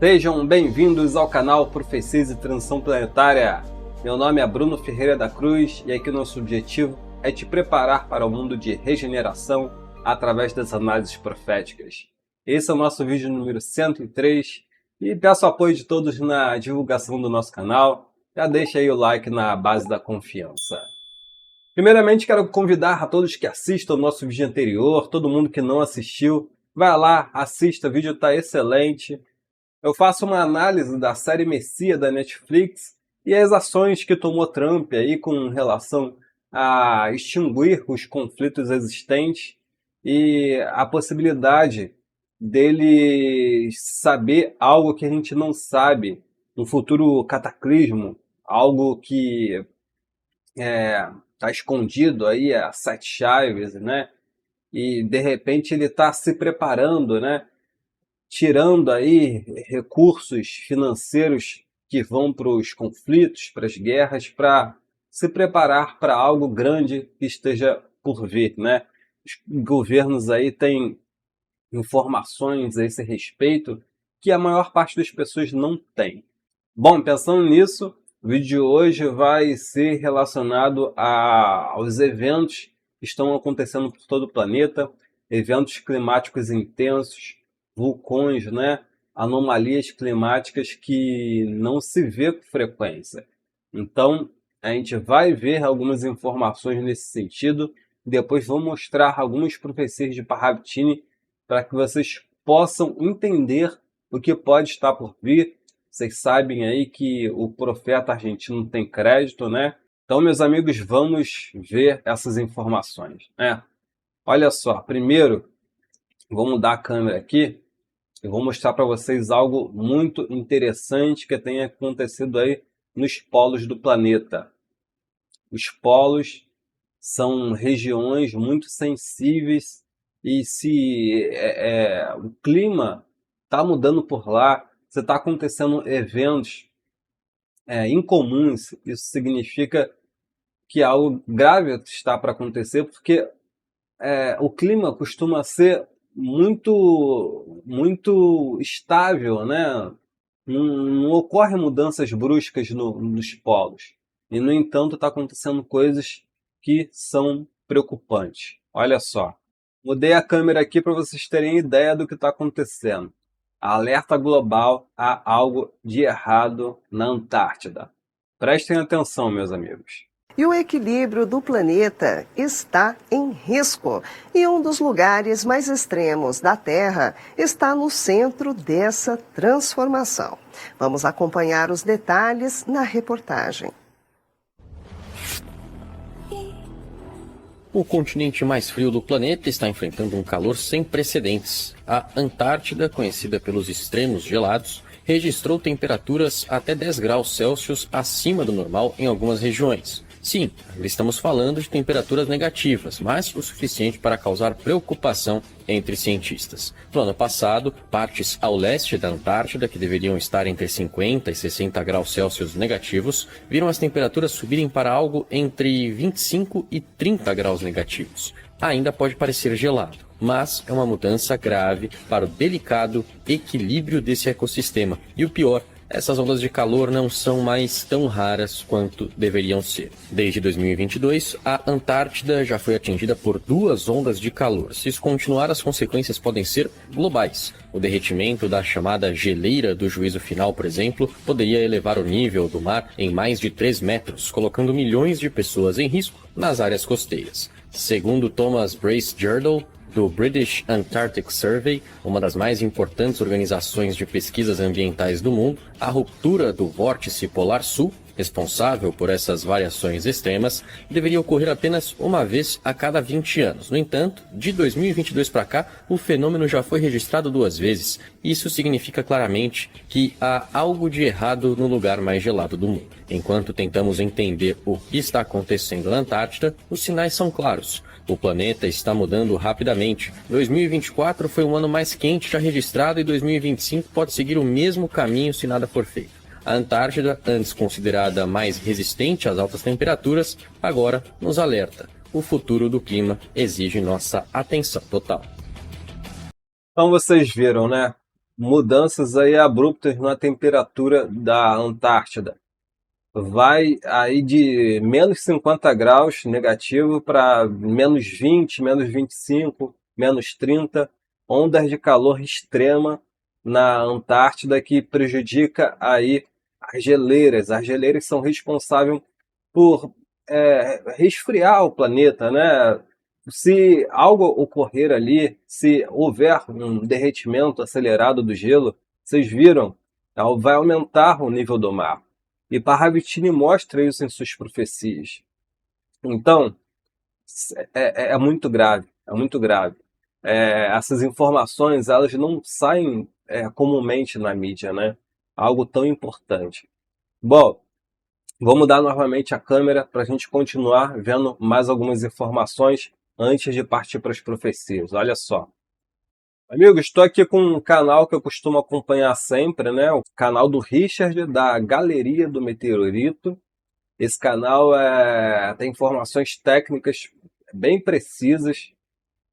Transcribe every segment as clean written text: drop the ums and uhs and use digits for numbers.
Sejam bem-vindos ao canal Profecias e Transição Planetária. Meu nome é Bruno Ferreira da Cruz e aqui nosso objetivo é te preparar para o mundo de regeneração através das análises proféticas. Esse é o nosso vídeo número 103 e peço o apoio de todos na divulgação do nosso canal. Já deixa aí o like na base da confiança. Primeiramente, quero convidar a todos que assistam o nosso vídeo anterior, todo mundo que não assistiu, vai lá, assista, o vídeo está excelente. Eu faço uma análise da série Messias da Netflix e as ações que tomou Trump aí com relação a extinguir os conflitos existentes e a possibilidade dele saber algo que a gente não sabe, um futuro cataclismo, algo que está escondido aí há 7 chaves, né? E de repente ele está se preparando, né? Tirando aí recursos financeiros que vão para os conflitos, para as guerras, para se preparar para algo grande que esteja por vir, né? Os governos aí têm informações a esse respeito que a maior parte das pessoas não tem. Bom, pensando nisso, o vídeo de hoje vai ser relacionado aos eventos que estão acontecendo por todo o planeta, eventos climáticos intensos, vulcões, né? Anomalias climáticas que não se vê com frequência. Então, a gente vai ver algumas informações nesse sentido. Depois vou mostrar algumas profecias de Parravitini para que vocês possam entender o que pode estar por vir. Vocês sabem aí que o profeta argentino tem crédito, né? Então, meus amigos, vamos ver essas informações, né? Olha só, primeiro, vou mudar a câmera aqui. Eu vou mostrar para vocês algo muito interessante que tem acontecido aí nos polos do planeta. Os polos são regiões muito sensíveis e se o clima está mudando por lá, se está acontecendo eventos incomuns, isso significa que algo grave está para acontecer, porque o clima costuma ser muito estável, né? Não ocorrem mudanças bruscas nos polos. E, no entanto, está acontecendo coisas que são preocupantes. Olha só. Mudei a câmera aqui para vocês terem ideia do que está acontecendo. Alerta global, há algo de errado na Antártida. Prestem atenção, meus amigos. E o equilíbrio do planeta está em risco. E um dos lugares mais extremos da Terra está no centro dessa transformação. Vamos acompanhar os detalhes na reportagem. O continente mais frio do planeta está enfrentando um calor sem precedentes. A Antártida, conhecida pelos extremos gelados, registrou temperaturas até 10 graus Celsius acima do normal em algumas regiões. Sim, ainda estamos falando de temperaturas negativas, mas o suficiente para causar preocupação entre cientistas. No ano passado, partes ao leste da Antártida, que deveriam estar entre 50 e 60 graus Celsius negativos, viram as temperaturas subirem para algo entre 25 e 30 graus negativos. Ainda pode parecer gelado, mas é uma mudança grave para o delicado equilíbrio desse ecossistema. E o pior, essas ondas de calor não são mais tão raras quanto deveriam ser. Desde 2022, a Antártida já foi atingida por 2 ondas de calor. Se isso continuar, as consequências podem ser globais. O derretimento da chamada geleira do juízo final, por exemplo, poderia elevar o nível do mar em mais de 3 metros, colocando milhões de pessoas em risco nas áreas costeiras. Segundo Thomas Bracegirdle, do British Antarctic Survey, uma das mais importantes organizações de pesquisas ambientais do mundo, a ruptura do vórtice polar sul, responsável por essas variações extremas, deveria ocorrer apenas uma vez a cada 20 anos. No entanto, de 2022 para cá, o fenômeno já foi registrado 2 vezes. Isso significa claramente que há algo de errado no lugar mais gelado do mundo. Enquanto tentamos entender o que está acontecendo na Antártida, os sinais são claros. O planeta está mudando rapidamente. 2024 foi o ano mais quente já registrado e 2025 pode seguir o mesmo caminho se nada for feito. A Antártida, antes considerada mais resistente às altas temperaturas, agora nos alerta. O futuro do clima exige nossa atenção total. Então vocês viram, né? mudanças aí abruptas na temperatura da Antártida. Vai aí de menos 50 graus negativo para menos 20, menos 25, menos 30, ondas de calor extrema na Antártida que prejudica aí as geleiras. As geleiras são responsáveis por resfriar o planeta, né? Se algo ocorrer ali, se houver um derretimento acelerado do gelo, vocês viram, vai aumentar o nível do mar. E Parravitini mostra isso em suas profecias. Então, é muito grave, é muito grave. Essas informações, elas não saem comumente na mídia, né? Algo tão importante. Bom, vou mudar novamente a câmera para a gente continuar vendo mais algumas informações antes de partir para as profecias. Olha só. Amigo, estou aqui com um canal que eu costumo acompanhar sempre, né? O canal do Richard, da Galeria do Meteorito. Esse canal tem informações técnicas bem precisas.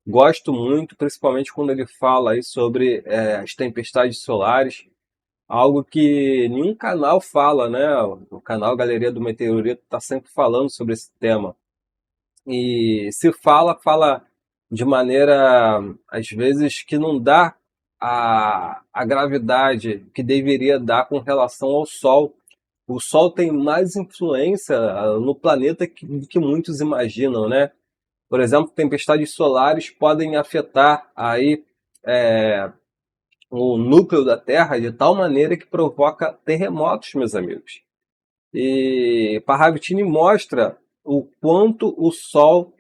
Gosto muito, principalmente quando ele fala aí sobre as tempestades solares. Algo que nenhum canal fala, né? O canal Galeria do Meteorito está sempre falando sobre esse tema. E se fala, fala de maneira, às vezes, que não dá a gravidade que deveria dar com relação ao Sol. O Sol tem mais influência no planeta que muitos imaginam, né? Por exemplo, tempestades solares podem afetar aí o núcleo da Terra de tal maneira que provoca terremotos, meus amigos. E Parravitini mostra o quanto o Sol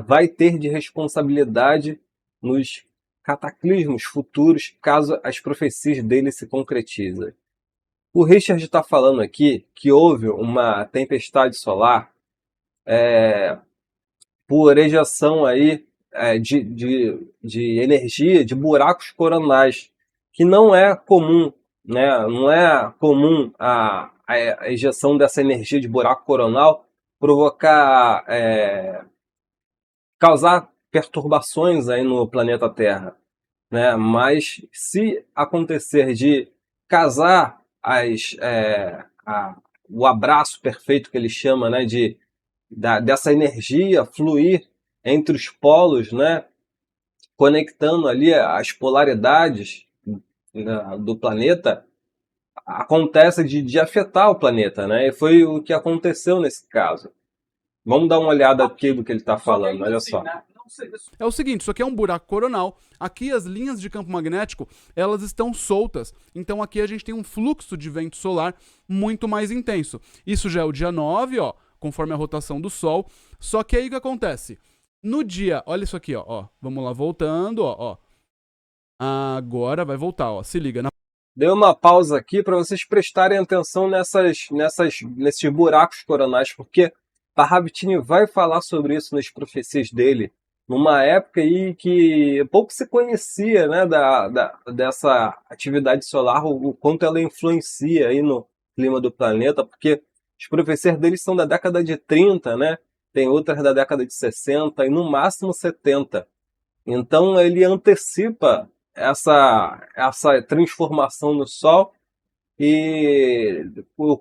vai ter de responsabilidade nos cataclismos futuros, caso as profecias dele se concretizem. O Richard está falando aqui que houve uma tempestade solar por ejeção aí, de energia de buracos coronais, que não é comum, né? Não é comum a ejeção dessa energia de buraco coronal provocar, causar perturbações aí no planeta Terra, né? Mas se acontecer de casar o abraço perfeito que ele chama, né, dessa energia fluir entre os polos, né, conectando ali as polaridades, né, do planeta, acontece de afetar o planeta, né? E foi o que aconteceu nesse caso. Vamos dar uma olhada aqui do que ele está falando, olha só. É o seguinte, isso aqui é um buraco coronal. Aqui as linhas de campo magnético, elas estão soltas. Então aqui a gente tem um fluxo de vento solar muito mais intenso. Isso já é o dia 9, ó, conforme a rotação do Sol. Só que aí o que acontece? No dia, olha isso aqui, ó, vamos lá, voltando, ó. Agora vai voltar, ó, se liga. Dei uma pausa aqui para vocês prestarem atenção nesses buracos coronais, porque Parravitini vai falar sobre isso nas profecias dele, numa época aí que pouco se conhecia, né, dessa atividade solar, o quanto ela influencia aí no clima do planeta, porque as profecias deles são da década de 30, né? Tem outras da década de 60 e no máximo 70. Então ele antecipa essa transformação no Sol e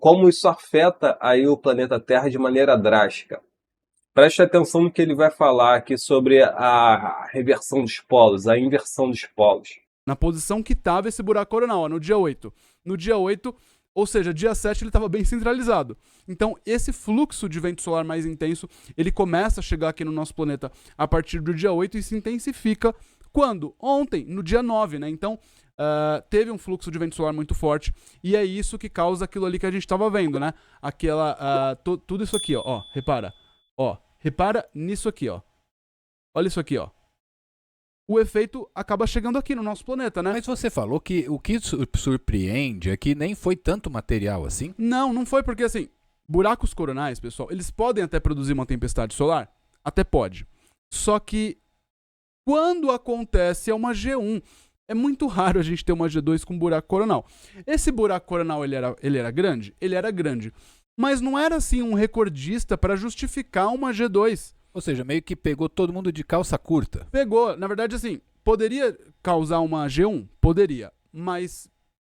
como isso afeta aí o planeta Terra de maneira drástica. Preste atenção no que ele vai falar aqui sobre a reversão dos polos, a inversão dos polos. Na posição que estava esse buraco coronal, ó, no dia 8. No dia 8, ou seja, dia 7 ele estava bem centralizado. Então, esse fluxo de vento solar mais intenso, ele começa a chegar aqui no nosso planeta a partir do dia 8 e se intensifica quando? Ontem, no dia 9, né? Então, teve um fluxo de vento solar muito forte e é isso que causa aquilo ali que a gente estava vendo, né? Tudo isso aqui, ó, repara. Ó, repara nisso aqui, ó. Olha isso aqui, ó. O efeito acaba chegando aqui no nosso planeta, né? Mas você falou que o que surpreende é que nem foi tanto material assim? Não foi porque, assim, buracos coronais, pessoal, eles podem até produzir uma tempestade solar? Até pode. Só que quando acontece é uma G1. É muito raro a gente ter uma G2 com buraco coronal. Esse buraco coronal, ele era grande? Ele era grande. Mas não era, assim, um recordista para justificar uma G2. Ou seja, meio que pegou todo mundo de calça curta. Pegou. Na verdade, assim, poderia causar uma G1? Poderia, mas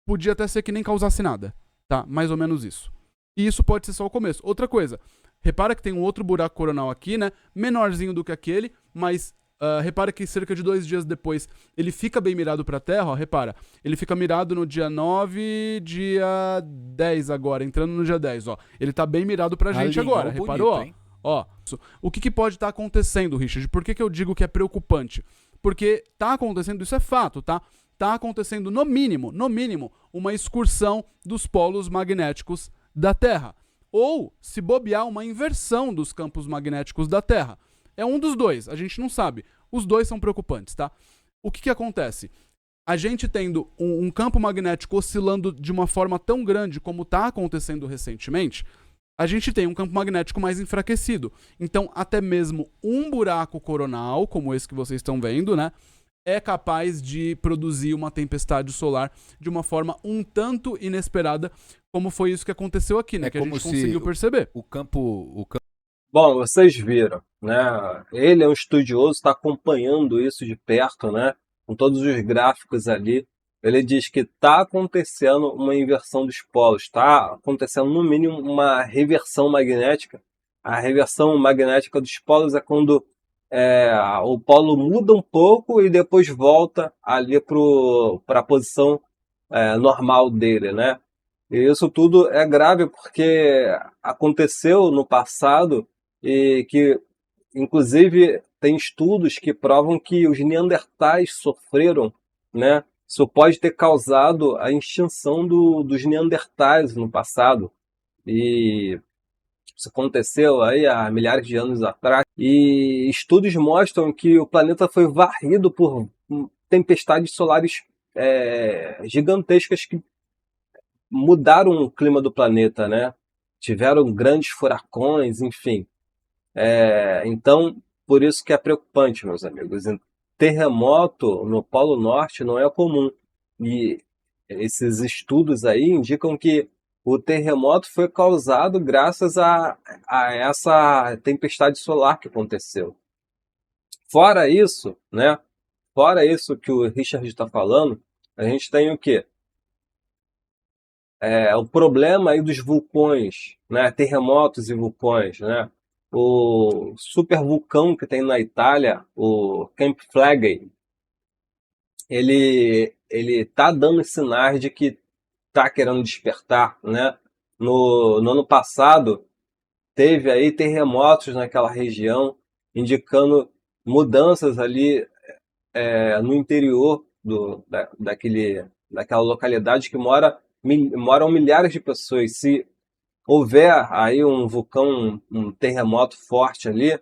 podia até ser que nem causasse nada, tá? Mais ou menos isso. E isso pode ser só o começo. Outra coisa, repara que tem um outro buraco coronal aqui, né? Menorzinho do que aquele, mas repara que cerca de 2 dias depois ele fica bem mirado pra Terra, ó, repara. Ele fica mirado no dia 9, dia 10 agora, entrando no dia 10, ó. Ele tá bem mirado pra gente agora, reparou? Bonito, Ó, o que pode estar acontecendo, Richard? Por que eu digo que é preocupante? Porque tá acontecendo, isso é fato, tá? Tá acontecendo, no mínimo, uma excursão dos polos magnéticos da Terra. Ou, se bobear, uma inversão dos campos magnéticos da Terra. É um dos dois, a gente não sabe. Os dois são preocupantes, tá? O que acontece? A gente tendo um campo magnético oscilando de uma forma tão grande como está acontecendo recentemente, a gente tem um campo magnético mais enfraquecido. Então, até mesmo um buraco coronal, como esse que vocês estão vendo, né, é capaz de produzir uma tempestade solar de uma forma um tanto inesperada, como foi isso que aconteceu aqui, né, que a gente conseguiu perceber. O campo... Bom, vocês viram, né? Ele é um estudioso, está acompanhando isso de perto, né? Com todos os gráficos ali. Ele diz que está acontecendo uma inversão dos polos, está acontecendo no mínimo uma reversão magnética. A reversão magnética dos polos é quando o polo muda um pouco e depois volta ali para a posição normal dele, né? E isso tudo é grave porque aconteceu no passado e que, inclusive, tem estudos que provam que os neandertais sofreram, né? Isso pode ter causado a extinção dos neandertais no passado. E isso aconteceu aí há milhares de anos atrás. E estudos mostram que o planeta foi varrido por tempestades solares gigantescas que mudaram o clima do planeta, né? Tiveram grandes furacões, enfim. Então, por isso que é preocupante, meus amigos. Terremoto no Polo Norte não é comum. E esses estudos aí indicam que o terremoto foi causado graças a essa tempestade solar que aconteceu. Fora isso, né? Fora isso que o Richard está falando, a gente tem o quê? O problema aí dos vulcões, né? Terremotos e vulcões, né? O supervulcão que tem na Itália, o Camp Flegrei, ele tá dando sinais de que tá querendo despertar, né? No ano passado teve aí terremotos naquela região, indicando mudanças ali no interior daquela localidade que moram milhares de pessoas. Se houver aí um vulcão, um terremoto forte ali,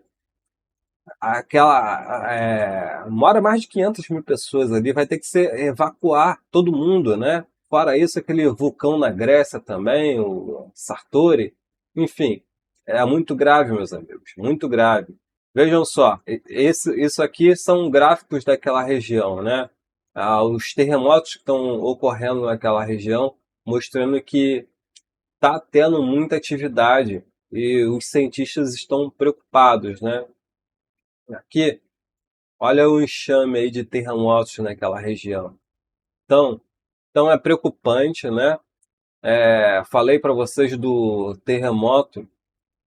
mora mais de 500 mil pessoas ali, vai ter que evacuar todo mundo, né? Fora isso, aquele vulcão na Grécia também, o Sartori, enfim, é muito grave, meus amigos, muito grave. Vejam só, isso aqui são gráficos daquela região, né? Os terremotos que estão ocorrendo naquela região, mostrando que está tendo muita atividade e os cientistas estão preocupados, né? Aqui, olha o enxame aí de terremotos naquela região. Então é preocupante, né? Falei para vocês do terremoto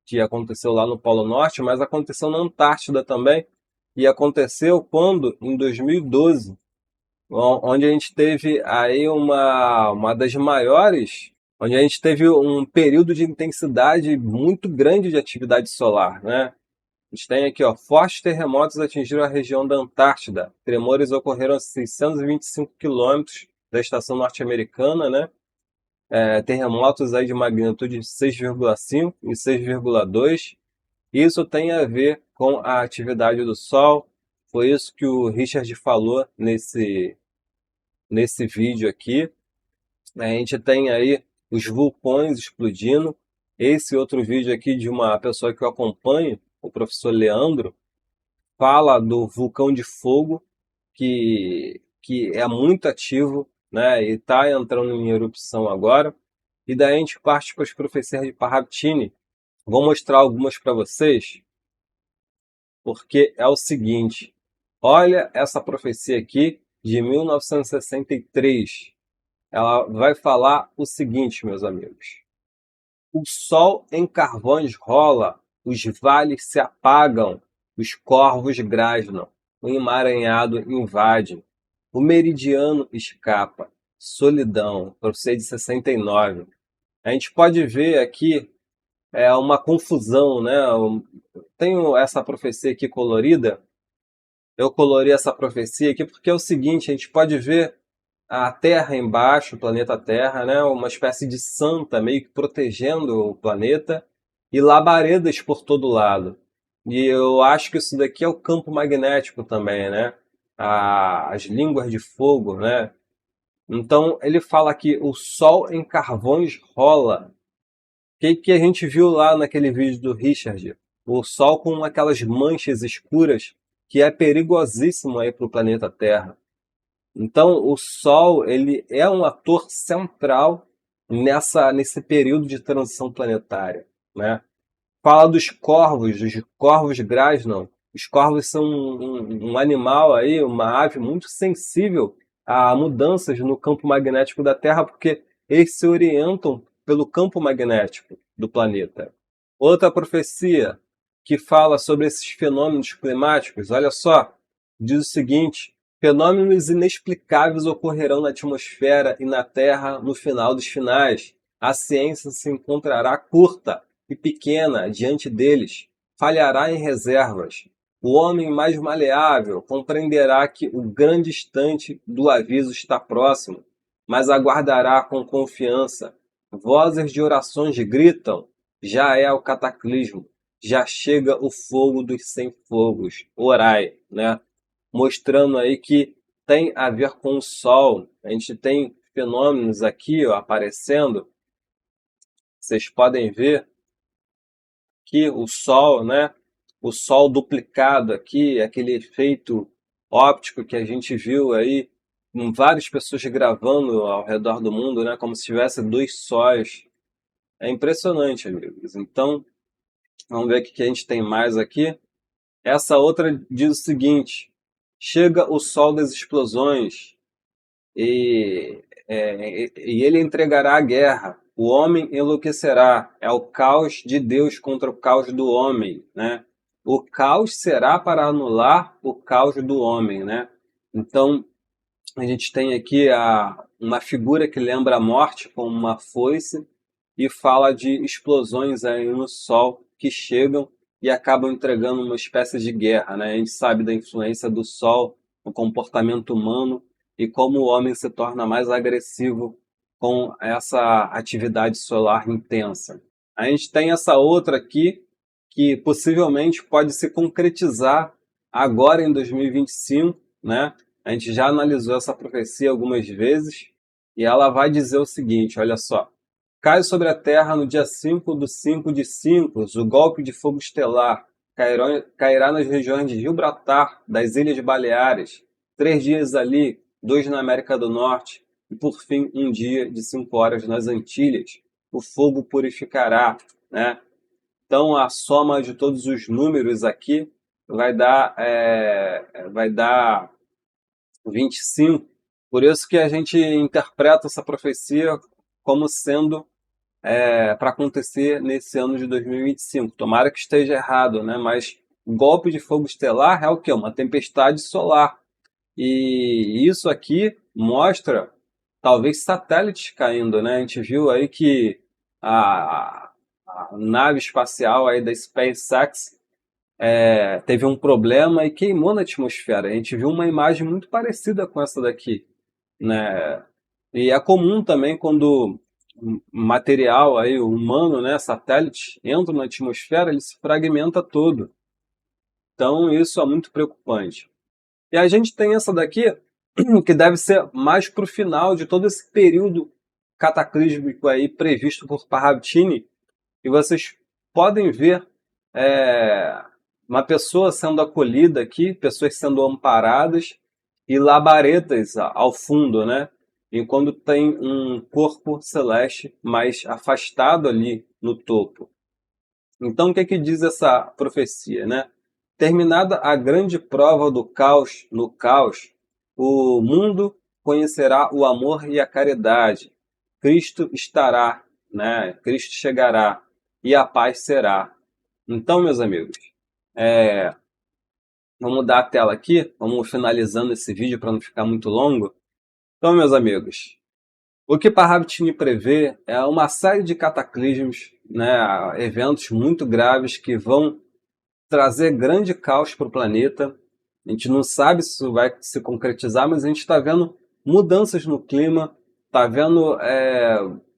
que aconteceu lá no Polo Norte, mas aconteceu na Antártida também. E aconteceu quando? Em 2012, onde a gente teve aí uma das maiores, onde a gente teve um período de intensidade muito grande de atividade solar, né? A gente tem aqui, ó, fortes terremotos atingiram a região da Antártida. Tremores ocorreram a 625 quilômetros da estação norte-americana, né? Terremotos aí de magnitude 6,5 e 6,2. Isso tem a ver com a atividade do Sol. Foi isso que o Richard falou nesse vídeo aqui. A gente tem aí os vulcões explodindo. Esse outro vídeo aqui de uma pessoa que eu acompanho, o professor Leandro, fala do vulcão de fogo que é muito ativo, né, e está entrando em erupção agora. E daí a gente parte para as profecias de Parravtini. Vou mostrar algumas para vocês, porque é o seguinte: Olha essa profecia aqui de 1963. Ela vai falar o seguinte, meus amigos. O sol em carvões rola, os vales se apagam, os corvos grasnam, o emaranhado invade, o meridiano escapa, solidão, profecia de 69. A gente pode ver aqui uma confusão, né? Tenho essa profecia aqui colorida. Eu colori essa profecia aqui porque é o seguinte, a gente pode ver a Terra embaixo, o planeta Terra, né? Uma espécie de santa meio que protegendo o planeta e labaredas por todo lado. E eu acho que isso daqui é o campo magnético também, né? As línguas de fogo, né? Então ele fala que o Sol em carvões rola. O que a gente viu lá naquele vídeo do Richard? O Sol com aquelas manchas escuras que é perigosíssimo aí para o planeta Terra. Então, o Sol ele é um ator central nesse período de transição planetária, né? Fala dos corvos, os corvos grasnam. Os corvos são um animal aí, uma ave muito sensível a mudanças no campo magnético da Terra, porque eles se orientam pelo campo magnético do planeta. Outra profecia que fala sobre esses fenômenos climáticos, olha só, diz o seguinte: fenômenos inexplicáveis ocorrerão na atmosfera e na Terra no final dos finais. A ciência se encontrará curta e pequena diante deles, falhará em reservas. O homem mais maleável compreenderá que o grande instante do aviso está próximo, mas aguardará com confiança. Vozes de orações gritam: já é o cataclismo, já chega o fogo dos 100 fogos. Orai, né? Mostrando aí que tem a ver com o Sol. A gente tem fenômenos aqui aparecendo. Vocês podem ver que o Sol, né? O Sol duplicado aqui, aquele efeito óptico que a gente viu aí, com várias pessoas gravando ao redor do mundo, né? Como se tivesse dois sóis. É impressionante, amigos. Então, vamos ver o que a gente tem mais aqui. Essa outra diz o seguinte: chega o sol das explosões e ele entregará a guerra. O homem enlouquecerá. É o caos de Deus contra o caos do homem, né? O caos será para anular o caos do homem, né? Então, a gente tem aqui uma figura que lembra a morte com uma foice e fala de explosões aí no Sol que chegam e acabam entregando uma espécie de guerra, né? A gente sabe da influência do Sol no comportamento humano e como o homem se torna mais agressivo com essa atividade solar intensa. A gente tem essa outra aqui que possivelmente pode se concretizar agora em 2025, né? A gente já analisou essa profecia algumas vezes e ela vai dizer o seguinte, olha só: cai sobre a Terra no dia 5 do 5 de 5, o golpe de fogo estelar. Cairá nas regiões de Gibraltar, das Ilhas Baleares. 3 dias ali, 2 na América do Norte. E, por fim, 1 dia de 5 horas nas Antilhas. O fogo purificará, né? Então, a soma de todos os números aqui vai dar 25. Por isso que a gente interpreta essa profecia como sendo para acontecer nesse ano de 2025. Tomara que esteja errado, né? Mas o golpe de fogo estelar é o quê? Uma tempestade solar. E isso aqui mostra talvez satélites caindo, né? A gente viu aí que a nave espacial aí da SpaceX teve um problema e queimou na atmosfera. A gente viu uma imagem muito parecida com essa daqui, né? E é comum também quando material aí humano, né, satélite, entra na atmosfera, ele se fragmenta todo. Então isso é muito preocupante. E a gente tem essa daqui que deve ser mais para o final de todo esse período cataclísmico aí previsto por Parravtini. E vocês podem ver uma pessoa sendo acolhida aqui, pessoas sendo amparadas e labaredas ao fundo, né? E quando tem um corpo celeste mais afastado ali no topo. Então, o que diz essa profecia, né? Terminada a grande prova do caos, no caos, o mundo conhecerá o amor e a caridade. Cristo estará, né? Cristo chegará e a paz será. Então, meus amigos, vamos mudar a tela aqui, vamos finalizando esse vídeo para não ficar muito longo. Então, meus amigos, o que Parravitini prevê é uma série de cataclismos, né? Eventos muito graves que vão trazer grande caos para o planeta. A gente não sabe se isso vai se concretizar, mas a gente está vendo mudanças no clima, está vendo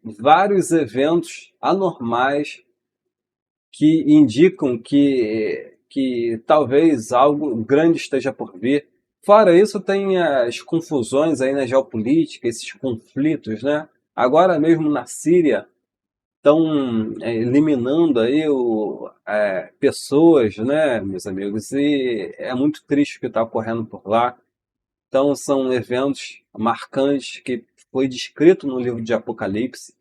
vários eventos anormais que indicam que talvez algo grande esteja por vir. Fora isso, tem as confusões aí na geopolítica, esses conflitos, né? Agora mesmo na Síria, estão eliminando aí pessoas, né, meus amigos? E é muito triste o que está ocorrendo por lá. Então, são eventos marcantes que foi descrito no livro de Apocalipse,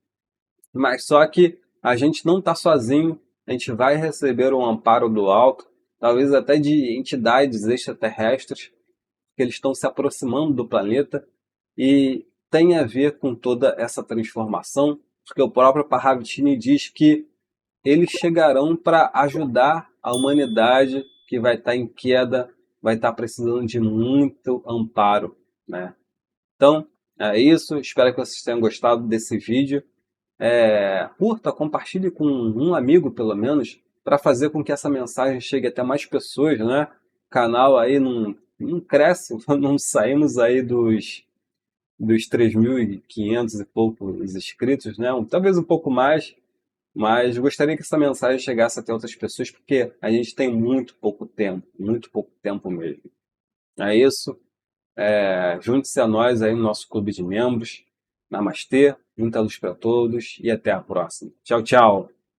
mas só que a gente não está sozinho, a gente vai receber um amparo do alto, talvez até de entidades extraterrestres, que eles estão se aproximando do planeta e tem a ver com toda essa transformação, porque o próprio Parravitini diz que eles chegarão para ajudar a humanidade que vai estar em queda, vai estar precisando de muito amparo, né? Então, é isso. Espero que vocês tenham gostado desse vídeo. Curta, compartilhe com um amigo, pelo menos, para fazer com que essa mensagem chegue até mais pessoas, né? O canal aí não cresce, não saímos aí dos 3.500 e poucos inscritos, né? Talvez um pouco mais, mas gostaria que essa mensagem chegasse até outras pessoas, porque a gente tem muito pouco tempo mesmo. É isso. Junte-se a nós aí no nosso clube de membros. Namastê, muita luz para todos e até a próxima. Tchau, tchau!